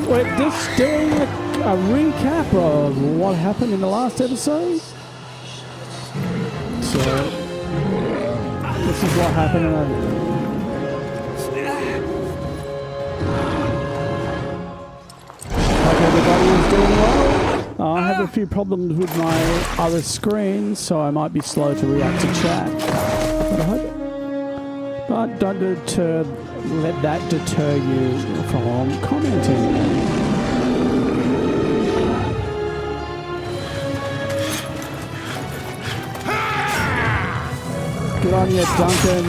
We're just doing a recap of what happened in the last episode. So, this is what happened in Hope everybody is doing well. I have a few problems with my other screen, so I might be slow to react to chat. But don't let that deter you from commenting. Good on you, Duncan.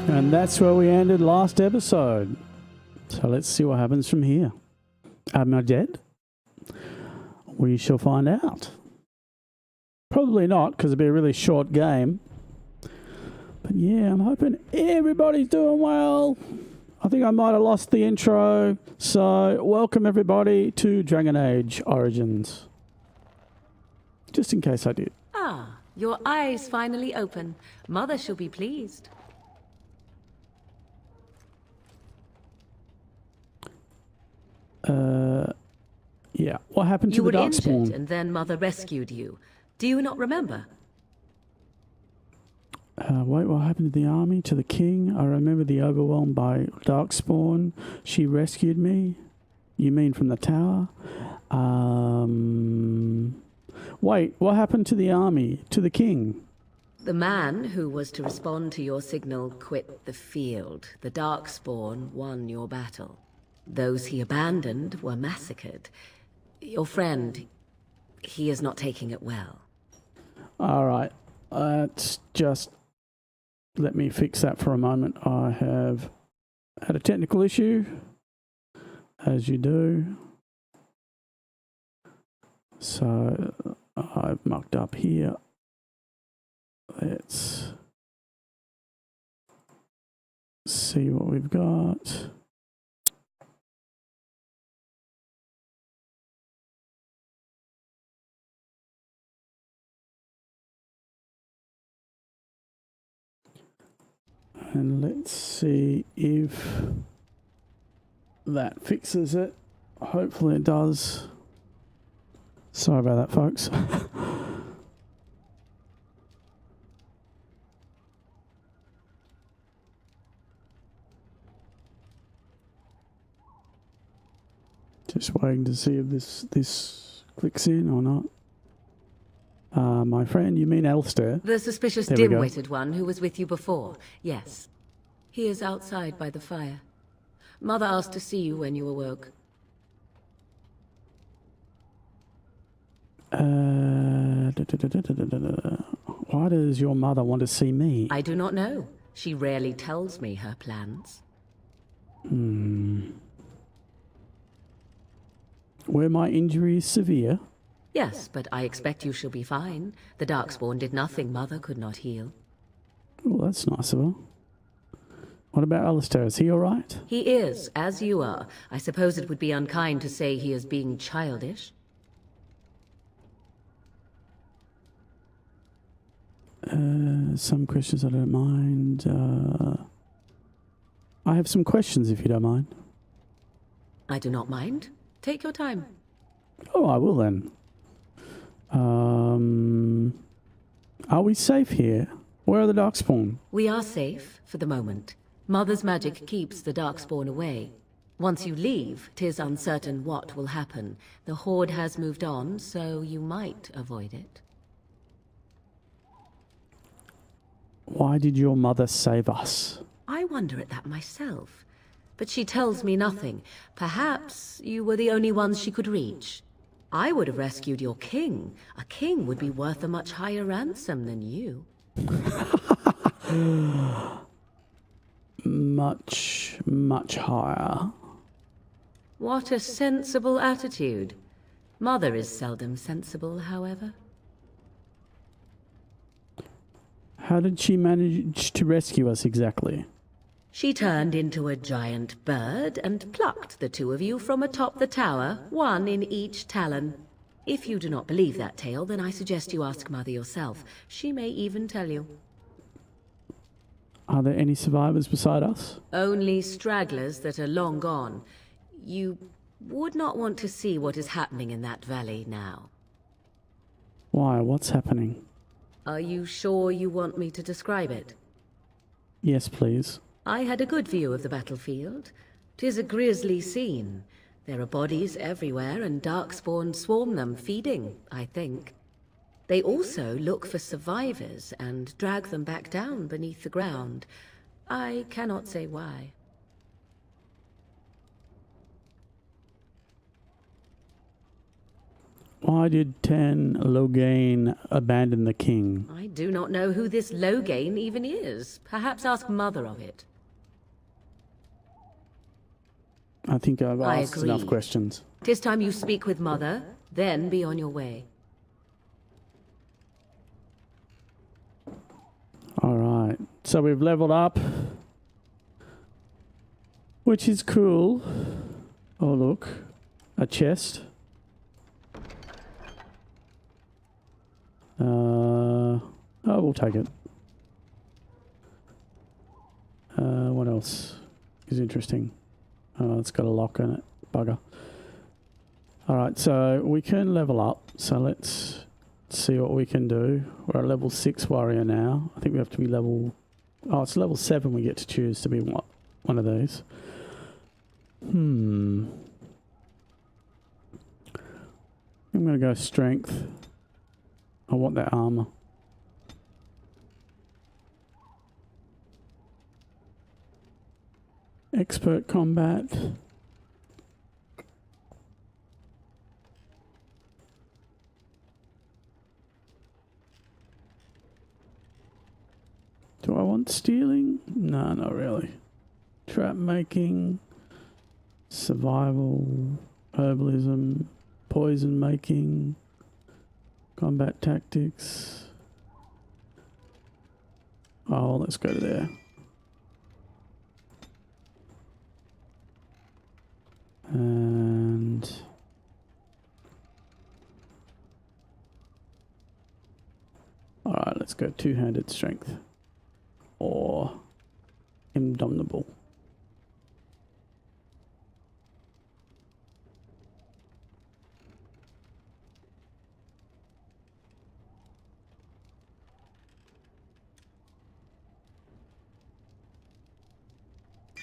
And that's where we ended last episode. So let's see what happens from here. Am I dead? We shall find out. Probably not, because it'll be a really short game. But yeah, I'm hoping everybody's doing well. I think I might have lost the intro. So welcome everybody to Dragon Age Origins. Just in case I did. Ah, your eyes finally open. Mother shall be pleased. Yeah. What happened to the Darkspawn? You were injured, and then Mother rescued you. Do you not remember? Wait, what happened to the army? To the king? I remember the overwhelm by Darkspawn. She rescued me. You mean from the tower? Wait, what happened to the army? To the king? The man who was to respond to your signal quit the field. The Darkspawn won your battle. Those he abandoned were massacred. Your friend, he is not taking it well. All right. Let's just... let me fix that for a moment. I have had a technical issue, as you do. So I've mucked up here. Let's see what we've got. And let's see if that fixes it. Hopefully it does. Sorry about that, folks. Just waiting to see if this clicks in or not. My friend, you mean Alistair? The suspicious dim-witted one who was with you before, yes. He is outside by the fire. Mother asked to see you when you awoke. Why does your mother want to see me? I do not know. She rarely tells me her plans. Were my injuries severe? Yes, but I expect you shall be fine. The Darkspawn did nothing Mother could not heal. Well, that's nice of her. What about Alistair? Is he all right? He is, as you are. I suppose it would be unkind to say he is being childish. Some questions I don't mind. I have some questions if you don't mind. I do not mind. Take your time. Oh, I will then. Are we safe here? Where are the Darkspawn? We are safe for the moment. Mother's magic keeps the Darkspawn away. Once you leave, 'tis uncertain what will happen. The Horde has moved on, so you might avoid it. Why did your mother save us? I wonder at that myself. But she tells me nothing. Perhaps you were the only ones she could reach. I would have rescued your king. A king would be worth a much higher ransom than you. Much, much higher. What a sensible attitude. Mother is seldom sensible, however. How did she manage to rescue us exactly? She turned into a giant bird and plucked the two of you from atop the tower, one in each talon. If you do not believe that tale, then I suggest you ask Mother yourself. She may even tell you. Are there any survivors beside us? Only stragglers that are long gone. You would not want to see what is happening in that valley now. Why? What's happening? Are you sure you want me to describe it? Yes, please. I had a good view of the battlefield. 'Tis a grisly scene. There are bodies everywhere, and Darkspawn swarm them, feeding, I think. They also look for survivors and drag them back down beneath the ground. I cannot say why. Why did Tan Loghain abandon the king? I do not know who this Loghain even is. Perhaps ask Mother of it. I think I've I asked agree. enough questions. 'Tis time you speak with Mother, then be on your way. Alright, so we've leveled up, which is cool. Oh look, a chest. Oh, we'll take it. What else is interesting? Oh, it's got a lock in it. Bugger. Alright, so we can level up. So let's see what we can do. We're a level 6 warrior now. I think we have to be level... Oh, it's level 7 we get to choose to be one of these. I'm going to go strength. I want that armor. Expert combat. Do I want stealing? No, not really. Trap making, survival, herbalism, poison making, combat tactics. Oh, let's go to there. And alright, let's go two-handed strength or indomitable.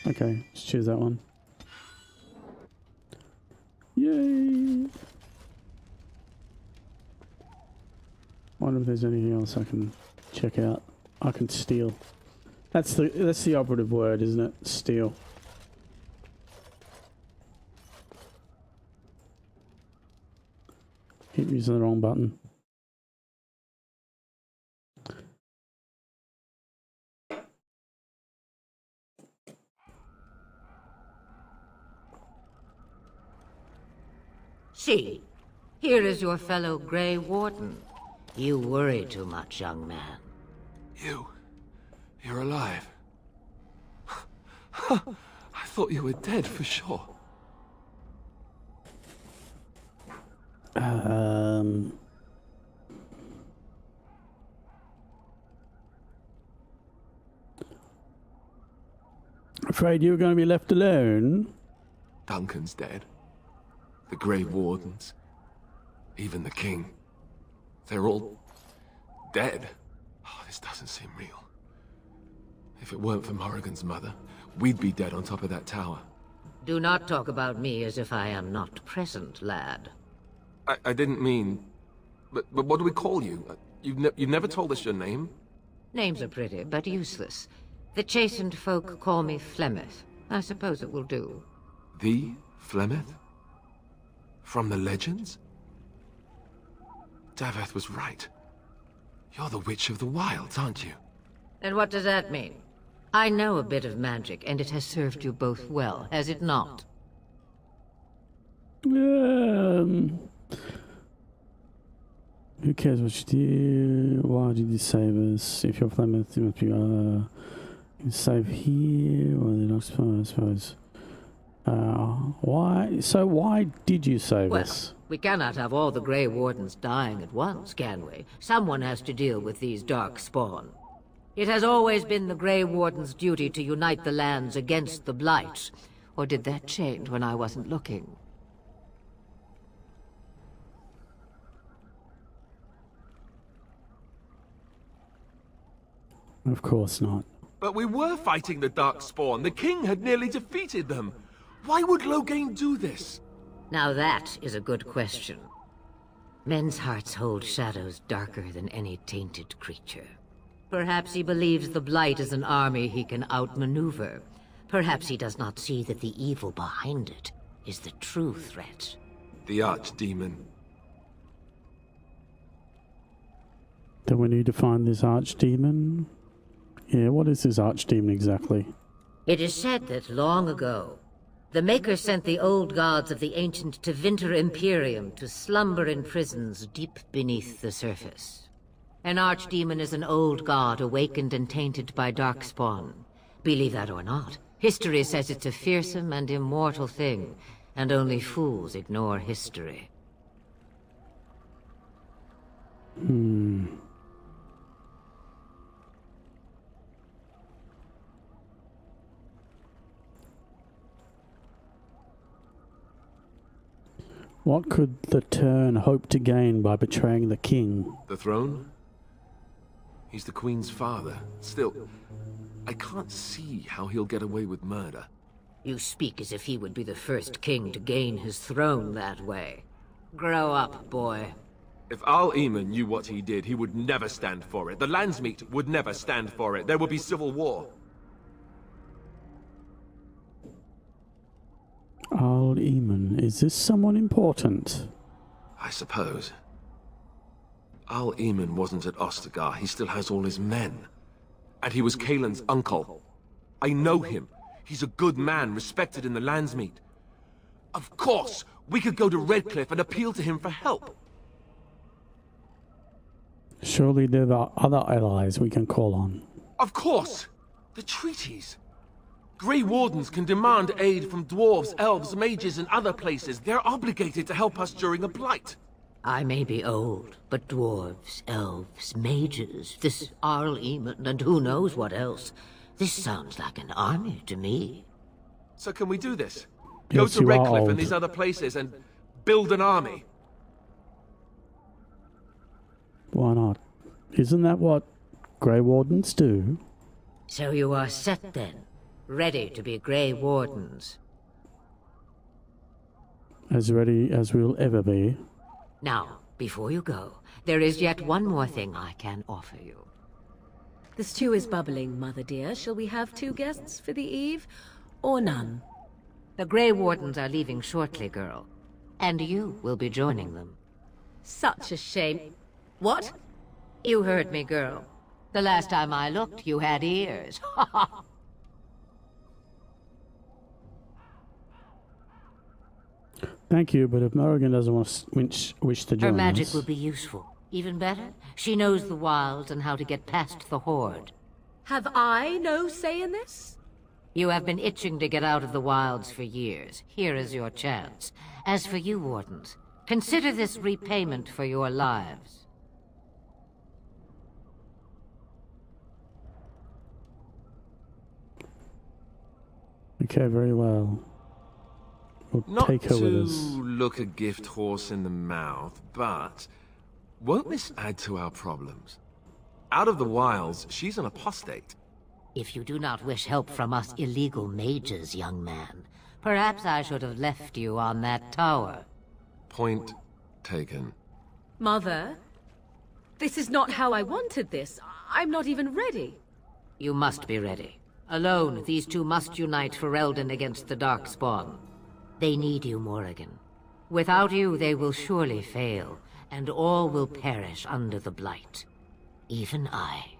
Okay, let's choose that one. Yay! Wonder if there's anything else I can check out. I can steal. That's the operative word, isn't it? Steal. Keep using the wrong button. See, here is your fellow Grey Warden. You worry too much, young man. You're alive. I thought you were dead for sure. Afraid you were going to be left alone? Duncan's dead. The Grey Wardens. Even the king. They're all dead. Oh, this doesn't seem real. If it weren't for Morrigan's mother, we'd be dead on top of that tower. Do not talk about me as if I am not present, lad. I didn't mean... But what do we call you? You've never told us your name? Names are pretty, but useless. The chastened folk call me Flemeth. I suppose it will do. The Flemeth? From the legends? Daveth was right. You're the Witch of the Wilds, aren't you? And what does that mean? I know a bit of magic, and it has served you both well, has it not? Who cares what you did? Why did you save us? If you're Plymouth, you must be, you save here, or the Darkspawn, I suppose. Why? So why did you save us? We cannot have all the Grey Wardens dying at once, can we? Someone has to deal with these Darkspawn. It has always been the Grey Warden's duty to unite the lands against the Blight. Or did that change when I wasn't looking? Of course not. But we were fighting the Darkspawn. The king had nearly defeated them. Why would Loghain do this? Now that is a good question. Men's hearts hold shadows darker than any tainted creature. Perhaps he believes the Blight is an army he can outmaneuver. Perhaps he does not see that the evil behind it is the true threat. The Archdemon. Then we need to find this Archdemon. Yeah, what is this Archdemon exactly? It is said that long ago, the Maker sent the old gods of the ancient Tevinter Imperium to slumber in prisons deep beneath the surface. An Archdemon is an old god awakened and tainted by Darkspawn. Believe that or not, history says it's a fearsome and immortal thing, and only fools ignore history. What could the Turn hope to gain by betraying the king? The throne? He's the Queen's father. Still, I can't see how he'll get away with murder. You speak as if he would be the first king to gain his throne that way. Grow up, boy. If Al-Eamon knew what he did, he would never stand for it. The Landsmeet would never stand for it. There would be civil war. Al-Eamon, is this someone important? I suppose. Al-Eamon wasn't at Ostagar. He still has all his men. And he was Kaelin's uncle. I know him. He's a good man, respected in the Landsmeet. Of course, we could go to Redcliffe and appeal to him for help. Surely there are other allies we can call on. Of course! The treaties. Grey Wardens can demand aid from dwarves, elves, mages, and other places. They're obligated to help us during a blight. I may be old, but dwarves, elves, mages, this Al-Eamon, and who knows what else. This sounds like an army to me. So can we do this? Yes, Go to you are Redcliffe old. and these other places and build an army? Why not? Isn't that what Grey Wardens do? So you are set then, ready to be Grey Wardens. As ready as we'll ever be. Now, before you go, there is yet one more thing I can offer you. The stew is bubbling, Mother dear. Shall we have 2 guests for the eve, or none? The Grey Wardens are leaving shortly, girl. And you will be joining them. Such a shame. What? You heard me, girl. The last time I looked, you had ears. Ha ha! Thank you, but if Morrigan doesn't wish to join Her magic us... will be useful. Even better, she knows the wilds and how to get past the Horde. Have I no say in this? You have been itching to get out of the wilds for years. Here is your chance. As for you, Wardens, consider this repayment for your lives. Okay, very well. We'll Not take her to with us. look a gift horse in the mouth, but won't this add to our problems? Out of the wilds, she's an apostate. If you do not wish help from us illegal mages, young man, perhaps I should have left you on that tower. Point taken. Mother, this is not how I wanted this. I'm not even ready. You must be ready. Alone, these two must unite for Eldon against the Darkspawn. They need you, Morrigan. Without you, they will surely fail, and all will perish under the Blight. Even I.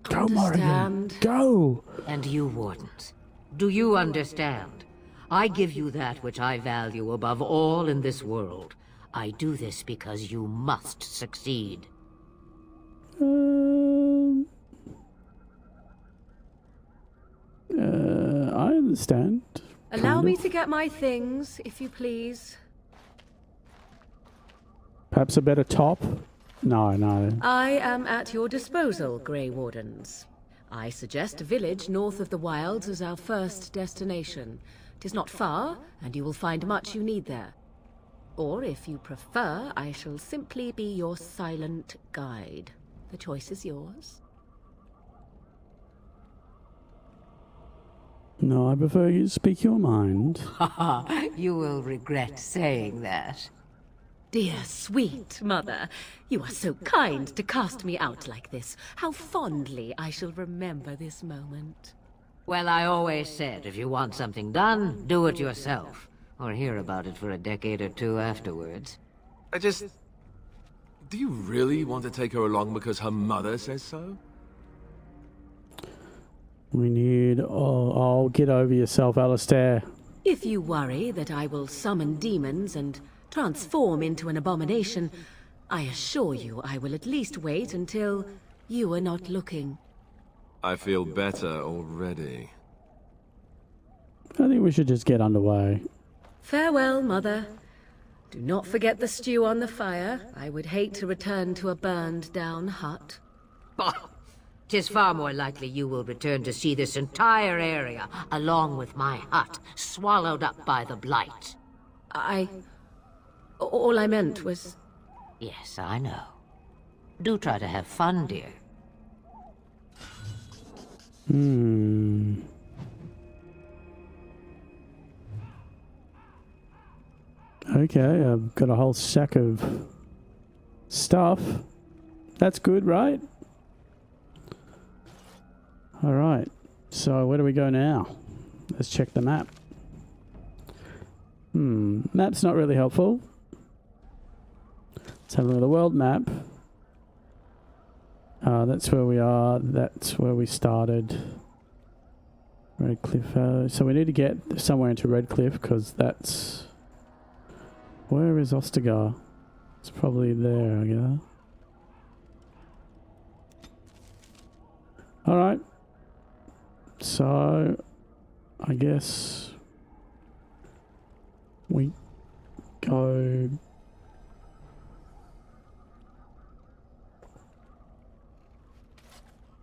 Go, Morrigan. Understand. Go! And you, Wardens. Do you understand? I give you that which I value above all in this world. I do this because you must succeed. I understand. Allow kind me of. to get my things, if you please. Perhaps a better top? No, no. I am at your disposal, Grey Wardens. I suggest a village north of the wilds as our first destination. 'Tis not far, and you will find much you need there. Or, if you prefer, I shall simply be your silent guide. The choice is yours. No, I prefer you to speak your mind. You will regret saying that. Dear, sweet mother, you are so kind to cast me out like this. How fondly I shall remember this moment. Well, I always said, if you want something done, do it yourself. Or hear about it for a decade or two afterwards. Do you really want to take her along because her mother says so? We need... Oh, get over yourself, Alistair. If you worry that I will summon demons and transform into an abomination, I assure you I will at least wait until you are not looking. I feel better already. I think we should just get underway. Farewell, mother. Do not forget the stew on the fire. I would hate to return to a burned-down hut. Bah! 'Tis far more likely you will return to see this entire area, along with my hut, swallowed up by the Blight. All I meant was... Yes, I know. Do try to have fun, dear. Okay, I've got a whole sack of stuff. That's good, right? Alright, so where do we go now? Let's check the map. Map's not really helpful. Let's have a look at the world map. That's where we are. That's where we started. Redcliffe. So we need to get somewhere into Redcliffe because that's... Where is Ostagar? It's probably there, I guess. Alright. So, I guess we go...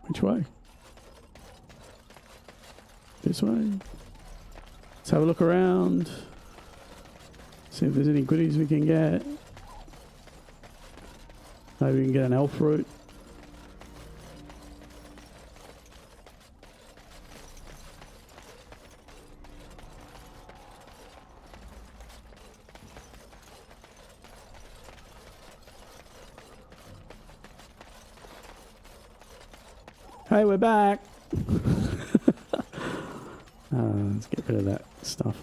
Which way? This way? Let's have a look around. See if there's any goodies we can get. Maybe we can get an elf root. Hey, we're back. Let's get rid of that stuff.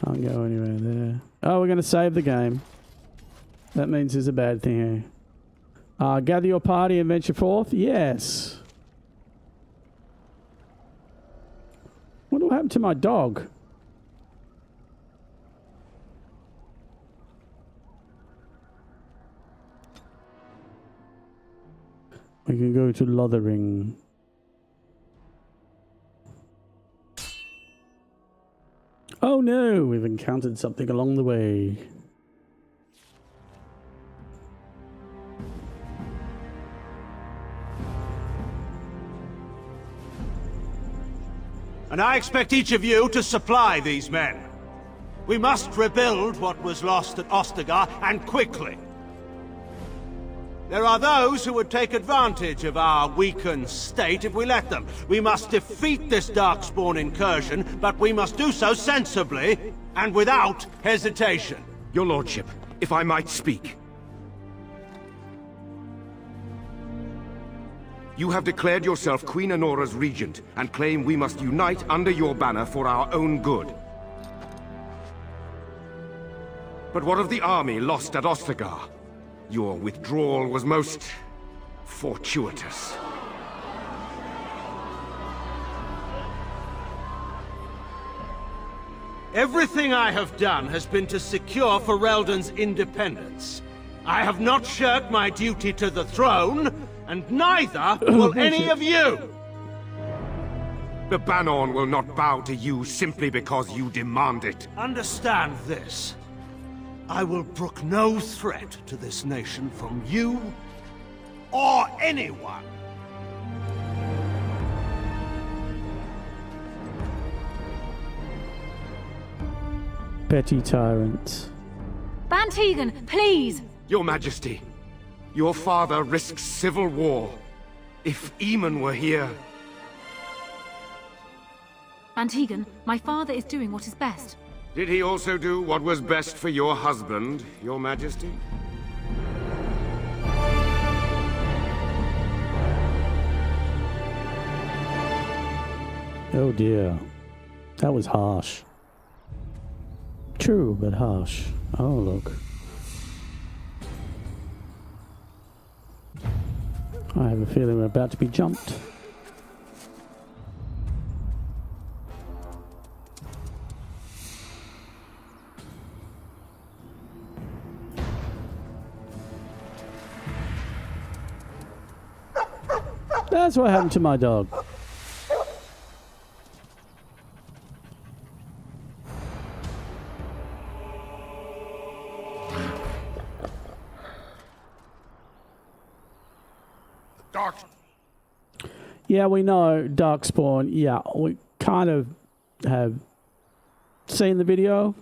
Can't go anywhere there. Oh, we're going to save the game. That means there's a bad thing here. Gather your party and venture forth? Yes. What will happen to my dog? We can go to Lothering. Oh no, we've encountered something along the way. And I expect each of you to supply these men. We must rebuild what was lost at Ostagar, and quickly. There are those who would take advantage of our weakened state if we let them. We must defeat this Darkspawn incursion, but we must do so sensibly and without hesitation. Your lordship, if I might speak. You have declared yourself Queen Honora's regent, and claim we must unite under your banner for our own good. But what of the army lost at Ostagar? Your withdrawal was most fortuitous. Everything I have done has been to secure Ferelden's independence. I have not shirked my duty to the throne, and neither will any of you! The Banon will not bow to you simply because you demand it. Understand this. I will brook no threat to this nation from you or anyone. Petty tyrant. Bantegan, please! Your Majesty, your father risks civil war. If Eamon were here... Bantegan, my father is doing what is best. Did he also do what was best for your husband, Your Majesty? Oh dear. That was harsh. True, but harsh. Oh, look. I have a feeling we're about to be jumped. That's what happened to my dog. Yeah, we know Darkspawn. Yeah, we kind of have seen the video.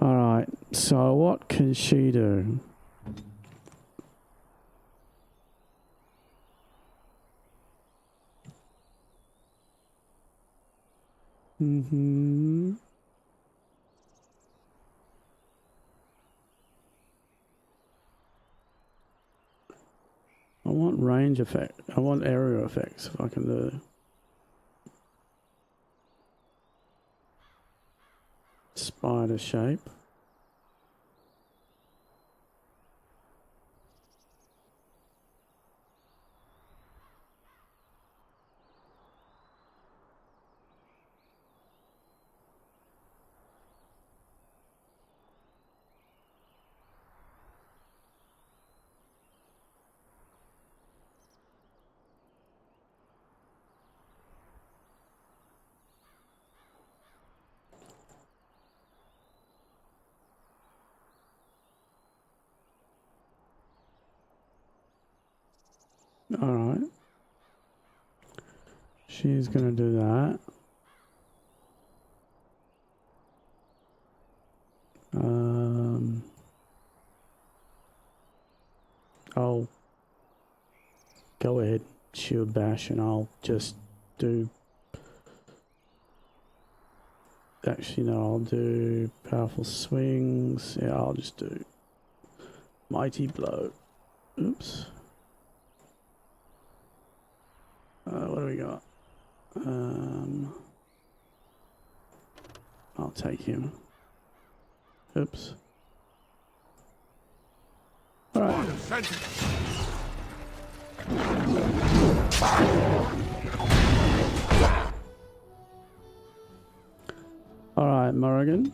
Alright, so what can she do? I want range effect. I want area effects if I can do. Spider shape. Alright. She's gonna do that. I'll go ahead, shield bash, and I'll just do... Actually, no, I'll do powerful swings. Yeah, I'll just do mighty blow. Oops. What do we got? I'll take him. Oops. Alright. Alright, Morrigan.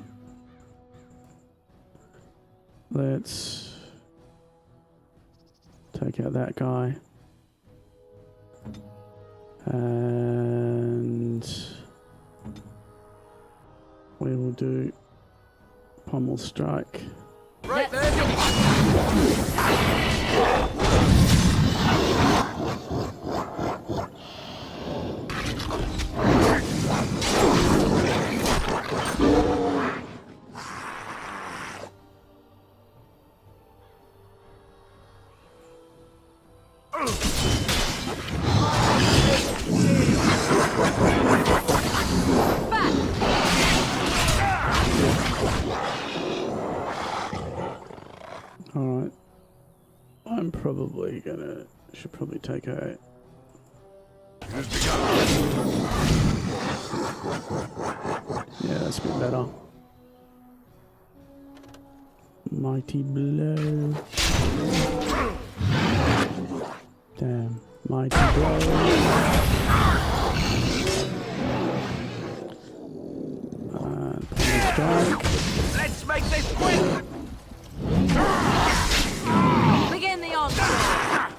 Let's take out that guy. And we will do pommel strike. Right there. Should probably take a... Yeah, that's a bit better. Mighty blow. Damn. Mighty blow. Strike. Let's make this quick! Begin the onslaught!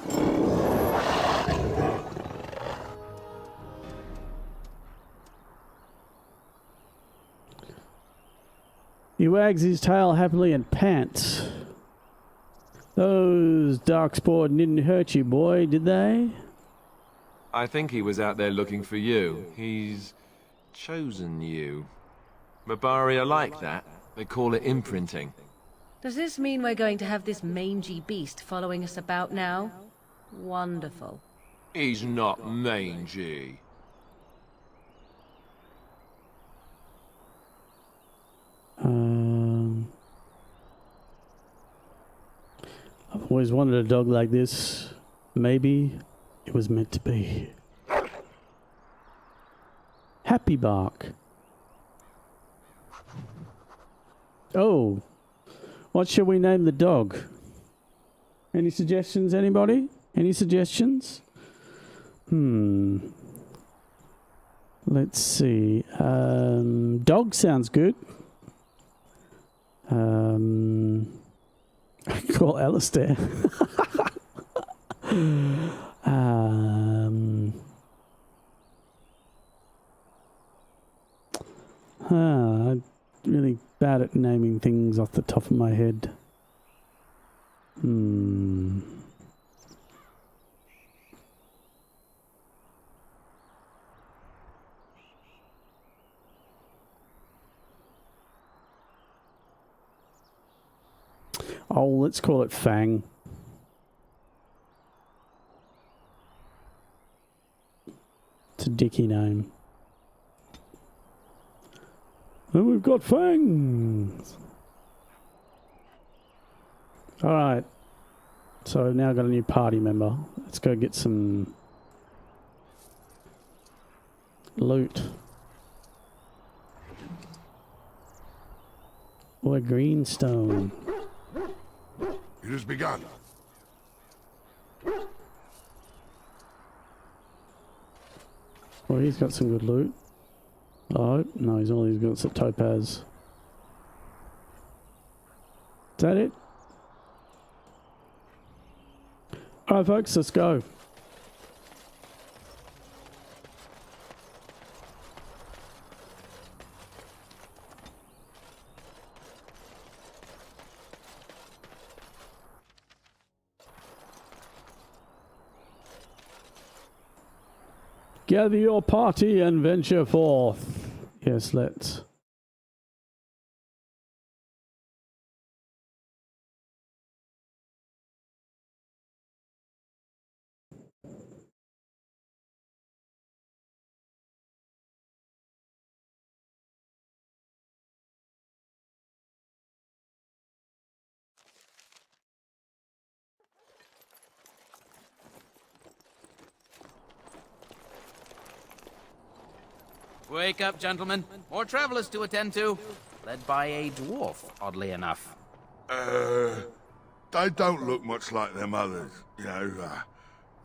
He wags his tail happily and pants. Those Darkspawn didn't hurt you, boy, did they? I think he was out there looking for you. He's chosen you. Macabre are like that. They call it imprinting. Does this mean we're going to have this mangy beast following us about now? Wonderful. He's not mangy. I've always wanted a dog like this. Maybe it was meant to be. Happy bark. Oh, what shall we name the dog? Any suggestions, anybody? Any suggestions? Let's see. Dog sounds good. I call Alistair. I'm really bad at naming things off the top of my head. Oh, let's call it Fang. It's a dicky name. And we've got fangs. Alright. So I've now got a new party member. Let's go get some loot. Or greenstone. It has begun. Well, he's got some good loot. Oh, no, he's got some topaz. Is that it? Alright, folks, let's go. Gather your party and venture forth. Yes, let's. Wake up, gentlemen. More travelers to attend to. Led by a dwarf, oddly enough. They don't look much like them others, you know.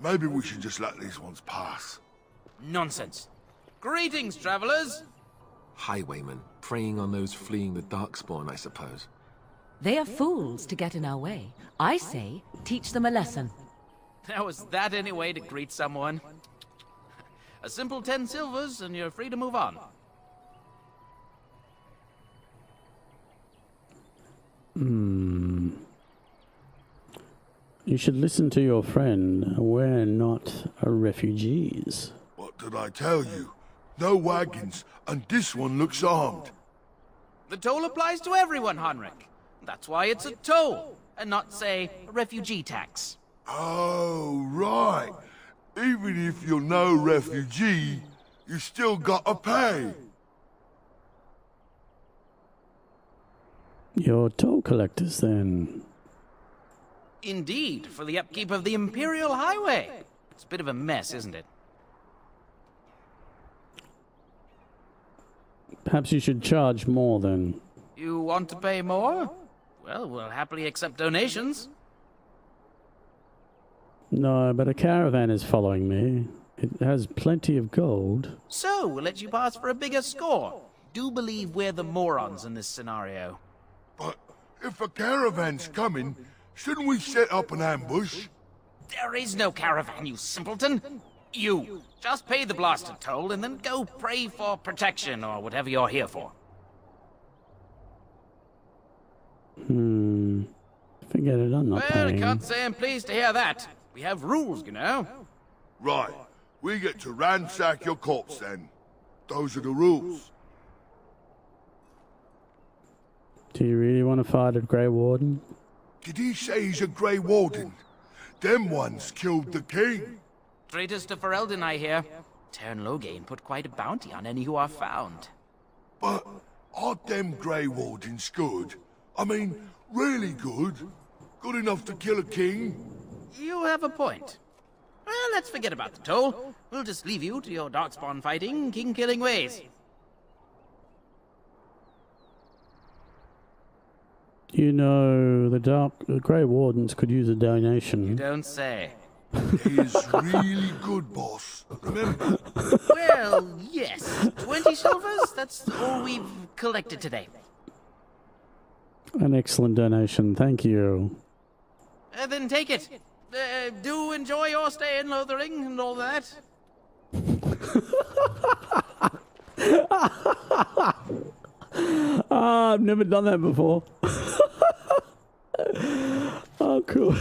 Maybe we should just let these ones pass. Nonsense. Greetings, travelers. Highwaymen, preying on those fleeing the Darkspawn, I suppose. They are fools to get in our way. I say, teach them a lesson. Now, is that any way to greet someone? A simple 10 silvers, and you're free to move on. You should listen to your friend. We're not refugees. What did I tell you? No wagons, and this one looks armed. The toll applies to everyone, Henrik. That's why it's a toll, and not, say, a refugee tax. Oh, right. Even if you're no refugee, you still gotta pay. You're toll collectors, then. Indeed, for the upkeep of the Imperial Highway. It's a bit of a mess, isn't it? Perhaps you should charge more then. You want to pay more? Well, we'll happily accept donations. No, but a caravan is following me. It has plenty of gold. So, we'll let you pass for a bigger score. Do believe we're the morons in this scenario. But if a caravan's coming, shouldn't we set up an ambush? There is no caravan, you simpleton. You. Just pay the blasted toll and then go pray for protection or whatever you're here for. Forget it, I'm not Well, I paying. can't say I'm pleased to hear that. We have rules, you know. Right. We get to ransack your corpse then. Those are the rules. Do you really want to fight a Grey Warden? Did he say he's a Grey Warden? Them ones killed the king. Traitors to Ferelden, I hear. Tern Loghain put quite a bounty on any who are found. But are them Grey Wardens good? I mean, really good? Good enough to kill a king? You have a point. Well, let's forget about the toll. We'll just leave you to your Darkspawn fighting, king-killing ways. You know, the Grey Wardens could use a donation. You don't say. He's really good, boss. Remember? Well, yes. 20 silvers? That's all we've collected today. An excellent donation, thank you. Then take it. Do enjoy your stay in Lothering and all that. I've never done that before. Oh, cool.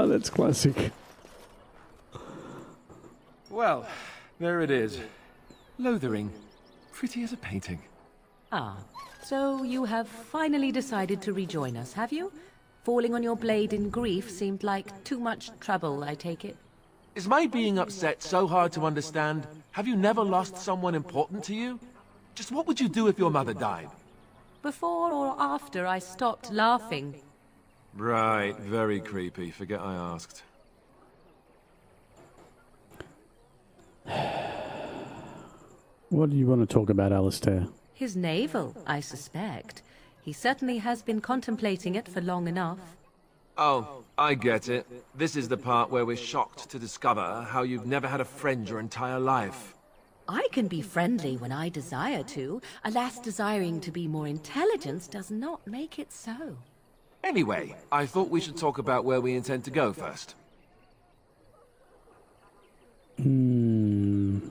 That's classic. Well, there it is. Lothering. Pretty as a painting. Ah, so you have finally decided to rejoin us, have you? Falling on your blade in grief seemed like too much trouble, I take it. Is my being upset so hard to understand? Have you never lost someone important to you? Just what would you do if your mother died? Before or after I stopped laughing? Right, very creepy. Forget I asked. What do you want to talk about, Alistair? His navel, I suspect. He certainly has been contemplating it for long enough. Oh, I get it. This is the part where we're shocked to discover how you've never had a friend your entire life. I can be friendly when I desire to. Alas, desiring to be more intelligent does not make it so. Anyway, I thought we should talk about where we intend to go first. You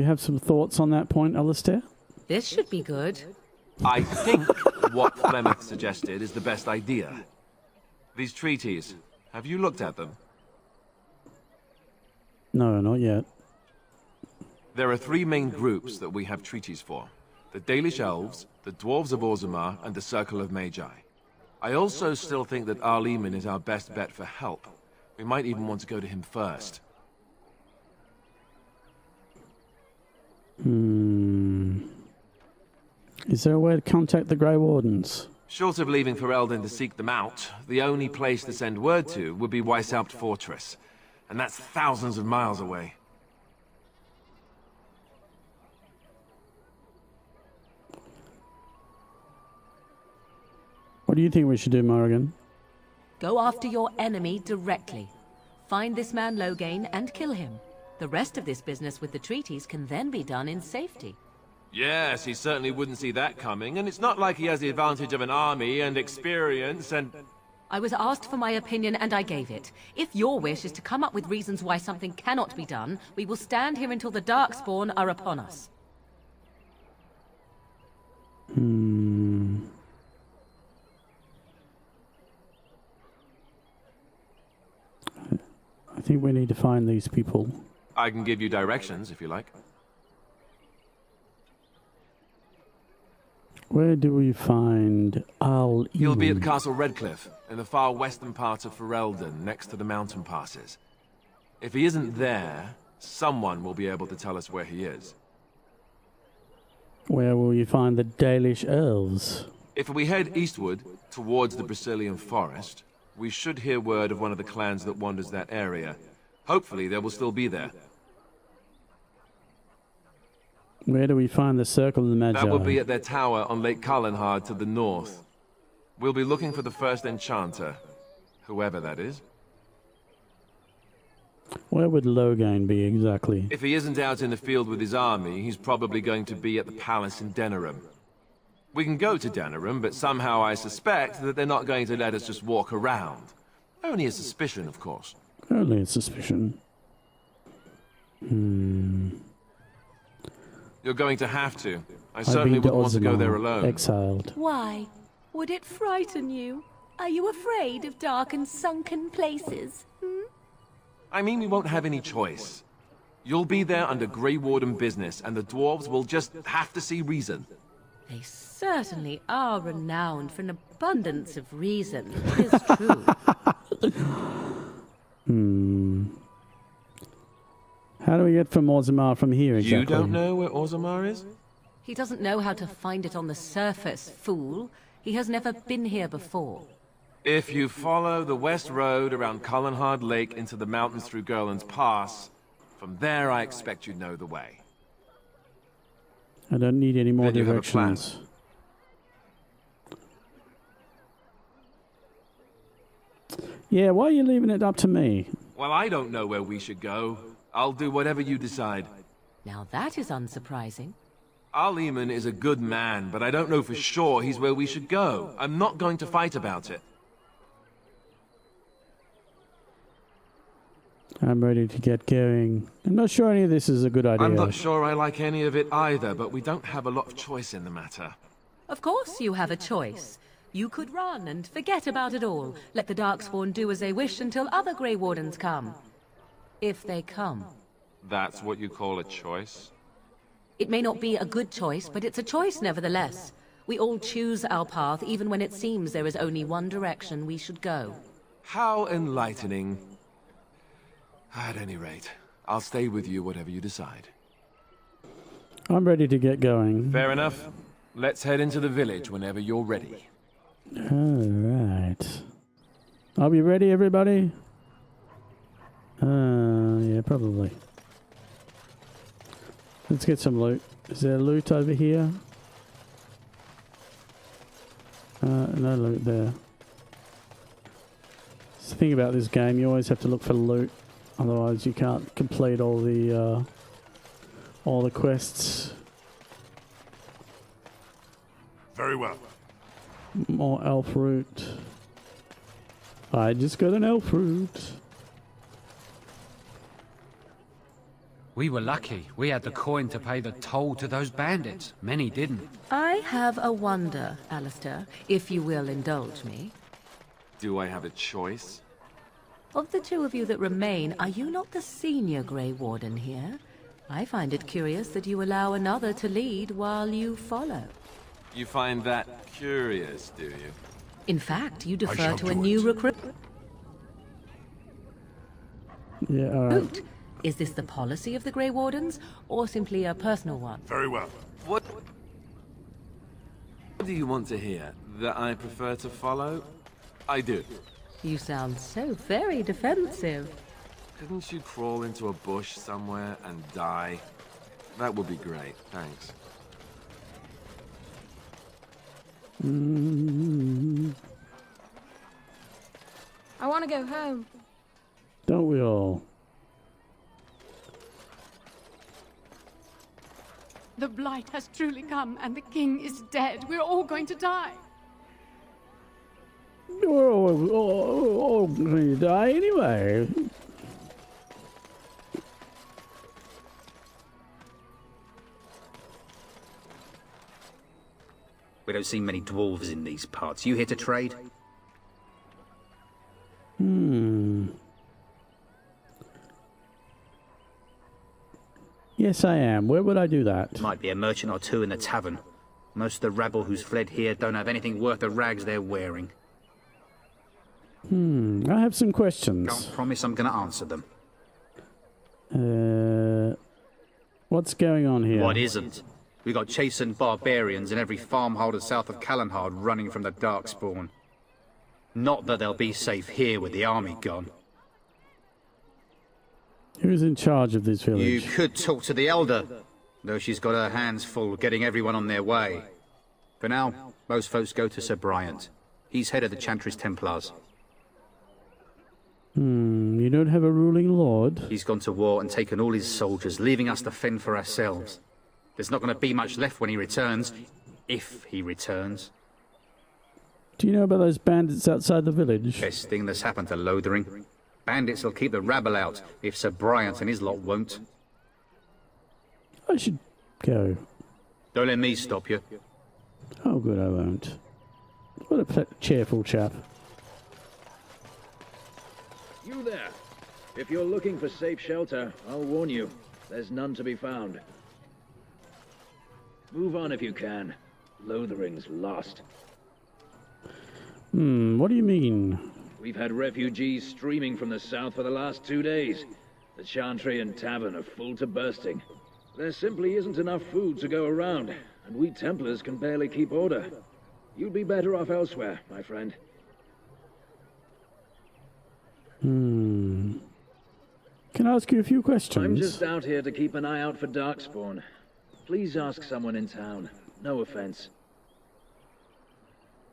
have some thoughts on that point, Alistair? This should be good. I think what Flemeth suggested is the best idea. These treaties, have you looked at them? No, not yet. There are three main groups that we have treaties for. The Dalish Elves, the Dwarves of Orzammar, and the Circle of Magi. I also still think that Arleman is our best bet for help. We might even want to go to him first. Is there a way to contact the Grey Wardens? Short of leaving Ferelden to seek them out, the only place to send word to would be Weishaupt Fortress. And that's thousands of miles away. What do you think we should do, Morrigan? Go after your enemy directly. Find this man Loghain and kill him. The rest of this business with the treaties can then be done in safety. Yes, he certainly wouldn't see that coming, and it's not like he has the advantage of an army and experience and... I was asked for my opinion and I gave it. If your wish is to come up with reasons why something cannot be done, we will stand here until the Darkspawn are upon us. I think we need to find these people. I can give you directions, if you like. Where do we find Al? He'll be at Castle Redcliffe, in the far western part of Ferelden, next to the mountain passes. If he isn't there, someone will be able to tell us where he is. Where will you find the Dalish elves? If we head eastward, towards the Brazilian forest, we should hear word of one of the clans that wanders that area. Hopefully they will still be there. Where do we find the Circle of the Magi? That will be at their tower on Lake Carlinhard to the north. We'll be looking for the first enchanter, whoever that is. Where would Loghain be exactly? If he isn't out in the field with his army, he's probably going to be at the palace in Denerim. We can go to Denerim, but somehow I suspect that they're not going to let us just walk around. Only a suspicion, of course. Only a suspicion. You're going to have to. I certainly wouldn't want to go there alone. Exiled. Why? Would it frighten you? Are you afraid of dark and sunken places? I mean, we won't have any choice. You'll be there under Grey Warden business, and the dwarves will just have to see reason. They certainly are renowned for an abundance of reason. It is true. How do we get from Orzammar from here exactly? You don't know where Orzammar is? He doesn't know how to find it on the surface, fool. He has never been here before. If you follow the west road around Carlinhard Lake into the mountains through Gerland's Pass, from there I expect you know the way. I don't need any more Then you have a plan. directions. Yeah, why are you leaving it up to me? Well, I don't know where we should go. I'll do whatever you decide. Now that is unsurprising. Al-Eamon is a good man, but I don't know for sure he's where we should go. I'm not going to fight about it. I'm ready to get going. I'm not sure any of this is a good idea. I'm not sure I like any of it either, but we don't have a lot of choice in the matter. Of course you have a choice. You could run and forget about it all. Let the Darkspawn do as they wish until other Grey Wardens come. If they come. That's what you call a choice? It may not be a good choice, but it's a choice nevertheless. We all choose our path, even when it seems there is only one direction we should go. How enlightening. At any rate, I'll stay with you whatever you decide. I'm ready to get going. Fair enough. Let's head into the village whenever you're ready. Alright. Are we ready, everybody? Yeah, probably. Let's get some loot. Is there loot over here? No loot there. That's the thing about this game, you always have to look for loot. Otherwise you can't complete all the quests. Very well. More elf root. I just got an elf root. We were lucky. We had the coin to pay the toll to those bandits. Many didn't. I have a wonder, Alistair, if you will indulge me. Do I have a choice? Of the two of you that remain, are you not the senior Grey Warden here? I find it curious that you allow another to lead while you follow. You find that curious, do you? In fact, you defer shall to a do new it. recruit. Yeah, alright. Is this the policy of the Grey Wardens, or simply a personal one? Very well. What do you want to hear? That I prefer to follow? I do. You sound so very defensive. Couldn't you crawl into a bush somewhere and die? That would be great, thanks. I want to go home. Don't we all? The blight has truly come, and the king is dead. We're all going to die. We're all going to die anyway. We don't see many dwarves in these parts. You here to trade? Yes, I am. Where would I do that? Might be a merchant or two in the tavern. Most of the rabble who's fled here don't have anything worth the rags they're wearing. I have some questions. Can't promise I'm going to answer them. What's going on here? What isn't? We got chastened barbarians in every farmholder south of Callanhard running from the Darkspawn. Not that they'll be safe here with the army gone. Who's in charge of this village? You could talk to the Elder, though she's got her hands full getting everyone on their way. For now, most folks go to Sir Bryant. He's head of the Chantry's Templars. You don't have a ruling lord? He's gone to war and taken all his soldiers, leaving us to fend for ourselves. There's not going to be much left when he returns, if he returns. Do you know about those bandits outside the village? Best thing that's happened to Lothering. Bandits will keep the rabble out, if Sir Bryant and his lot won't. I should go. Don't let me stop you. Oh good, I won't. What a cheerful chap. You there. If you're looking for safe shelter, I'll warn you. There's none to be found. Move on if you can. Lothering's lost. What do you mean? We've had refugees streaming from the south for the last 2 days. The Chantry and Tavern are full to bursting. There simply isn't enough food to go around, and we Templars can barely keep order. You'd be better off elsewhere, my friend. Can I ask you a few questions? I'm just out here to keep an eye out for Darkspawn. Please ask someone in town. No offense.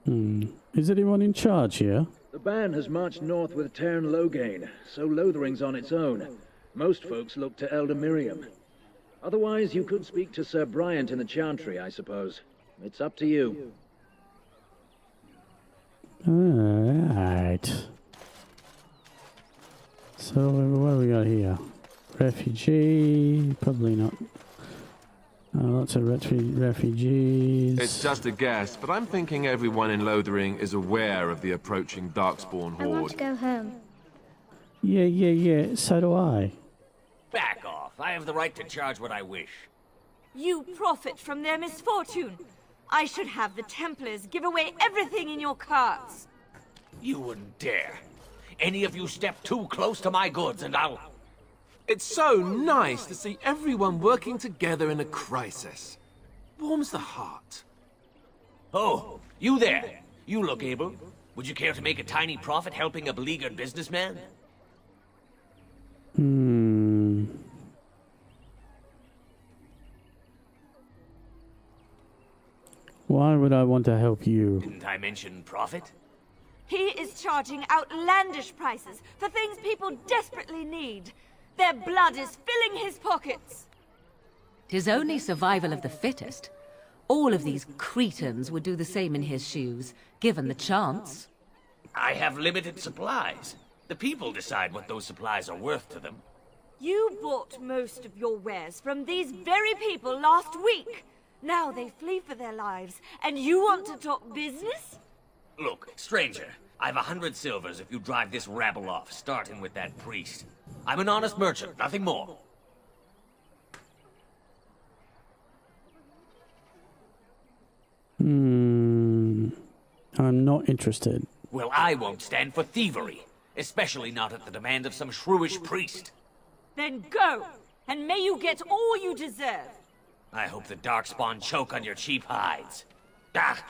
Is anyone in charge here? The band has marched north with Tern Loghain, so Lothering's on its own. Most folks look to Elder Miriam. Otherwise, you could speak to Sir Bryant in the Chantry, I suppose. It's up to you. Alright. So, what do we got here? Refugee, probably not. Lots of refugees. It's just a guess, but I'm thinking everyone in Lothering is aware of the approaching Darkspawn horde. I want to go home. Yeah, so do I. Back off. I have the right to charge what I wish. You profit from their misfortune. I should have the Templars give away everything in your carts. You wouldn't dare. Any of you step too close to my goods and I'll... It's so nice to see everyone working together in a crisis. Warms the heart. Oh, you there. You look able. Would you care to make a tiny profit helping a beleaguered businessman? Why would I want to help you? Didn't I mention profit? He is charging outlandish prices for things people desperately need. Their blood is filling his pockets. 'Tis only survival of the fittest. All of these cretins would do the same in his shoes, given the chance. I have limited supplies. The people decide what those supplies are worth to them. You bought most of your wares from these very people last week. Now they flee for their lives, and you want to talk business? Look, stranger, I've 100 silvers if you drive this rabble off, starting with that priest. I'm an honest merchant, nothing more. I'm not interested. Well, I won't stand for thievery, especially not at the demand of some shrewish priest. Then go, and may you get all you deserve. I hope the Darkspawn choke on your cheap hides. Ah!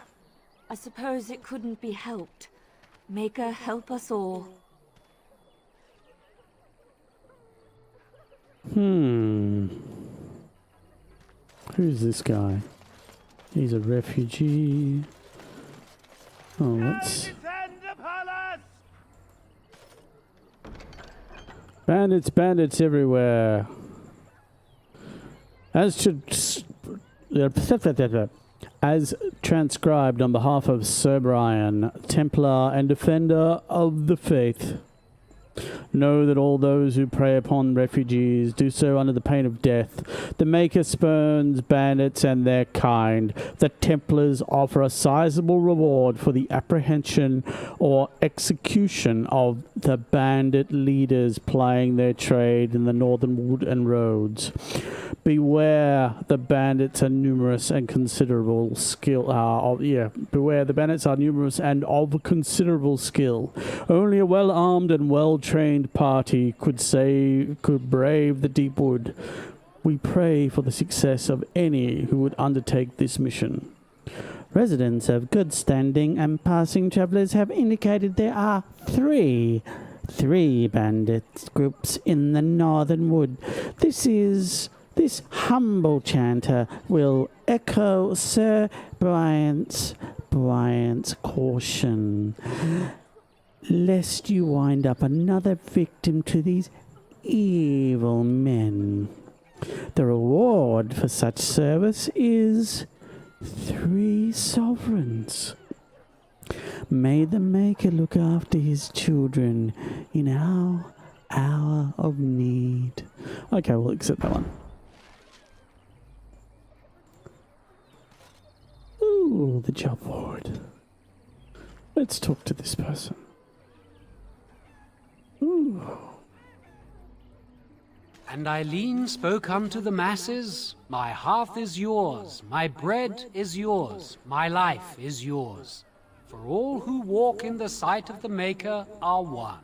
I suppose it couldn't be helped. Maker help us all. Who's this guy? He's a refugee. Oh, let's... Bandits everywhere. As transcribed on behalf of Sir Brian, Templar and Defender of the Faith. Know that all those who prey upon refugees do so under the pain of death. The Maker spurns bandits and their kind. The Templars offer a sizable reward for the apprehension or execution of the bandit leaders plying their trade in the northern wood and roads. Beware the bandits are numerous and considerable skill. Beware the bandits are numerous and of considerable skill. Only a well-armed and well-trained party could brave the deep wood. We pray for the success of any who would undertake this mission. Residents of good standing and passing travelers have indicated there are three bandit groups in the northern wood. This humble chanter will echo Sir Bryant's caution, lest you wind up another victim to these evil men. The reward for such service is 3 sovereigns. May the Maker look after his children in our hour of need. Okay, we'll accept that one. Ooh, the job board. Let's talk to this person. Ooh. And Eileen spoke unto the masses, my hearth is yours, my bread is yours, my life is yours. For all who walk in the sight of the Maker are one.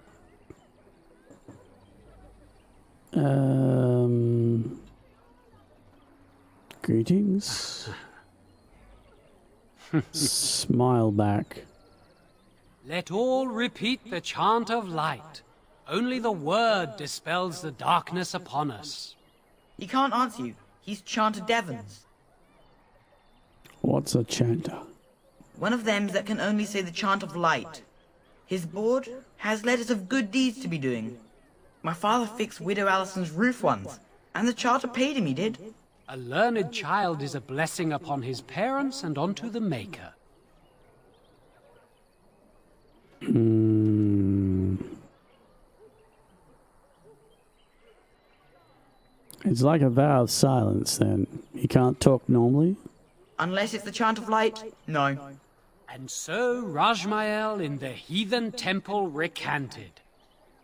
Greetings. Smile back. Let all repeat the chant of light. Only the word dispels the darkness upon us. He can't answer you. He's chanted Devons. What's a chanter? One of them that can only say the chant of light. His board has letters of good deeds to be doing. My father fixed Widow Allison's roof once, and the charter paid him, he did. A learned child is a blessing upon his parents and onto the Maker. It's like a vow of silence, then. He can't talk normally? Unless it's the chant of light, no. And so Rajmael in the heathen temple recanted.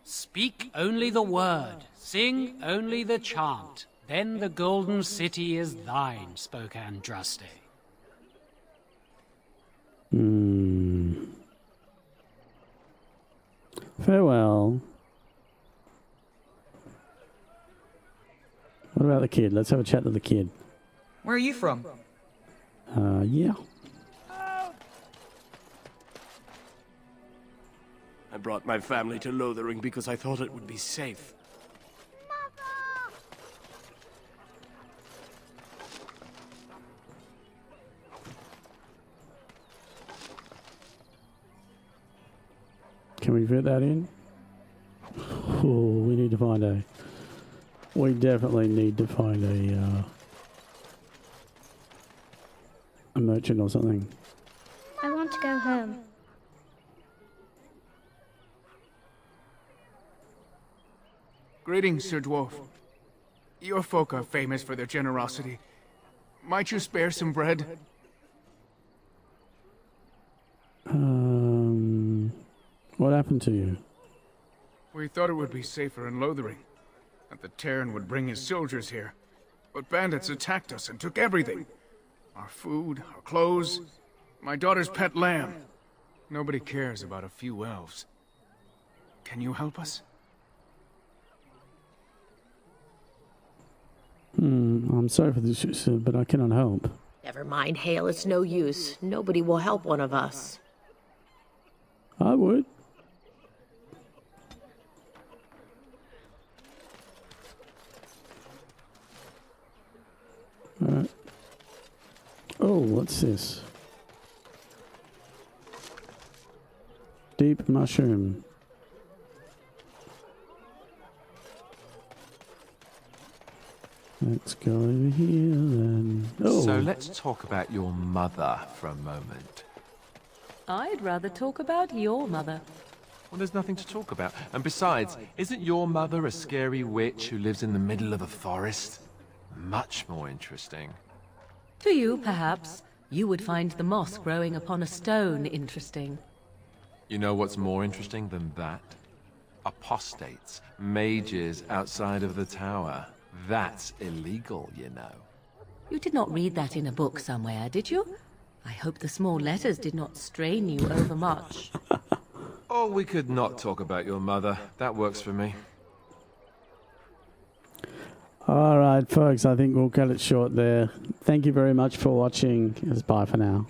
Speak only the word, sing only the chant, then the golden city is thine, spoke Andraste. Farewell. What about the kid? Let's have a chat to the kid. Where are you from? Yeah. I brought my family to Lothering because I thought it would be safe. Can we fit that in? Oh, we need to find a... We definitely need to find a merchant or something. I want to go home. Greetings, Sir Dwarf. Your folk are famous for their generosity. Might you spare some bread? What happened to you? We thought it would be safer in Lothering, that the Terran would bring his soldiers here. But bandits attacked us and took everything. Our food, our clothes, my daughter's pet lamb. Nobody cares about a few elves. Can you help us? I'm sorry for this, but I cannot help. Never mind, Hale, it's no use. Nobody will help one of us. I would. Alright. Oh, what's this? Deep mushroom. Let's go over here then. Oh. So let's talk about your mother for a moment. I'd rather talk about your mother. Well, there's nothing to talk about. And besides, isn't your mother a scary witch who lives in the middle of a forest? Much more interesting. To you, perhaps, you would find the moss growing upon a stone interesting. You know what's more interesting than that? Apostates, mages outside of the tower. That's illegal, you know. You did not read that in a book somewhere, did you? I hope the small letters did not strain you overmuch. Or we could not talk about your mother. That works for me. All right, folks, I think we'll cut it short there. Thank you very much for watching. Bye for now.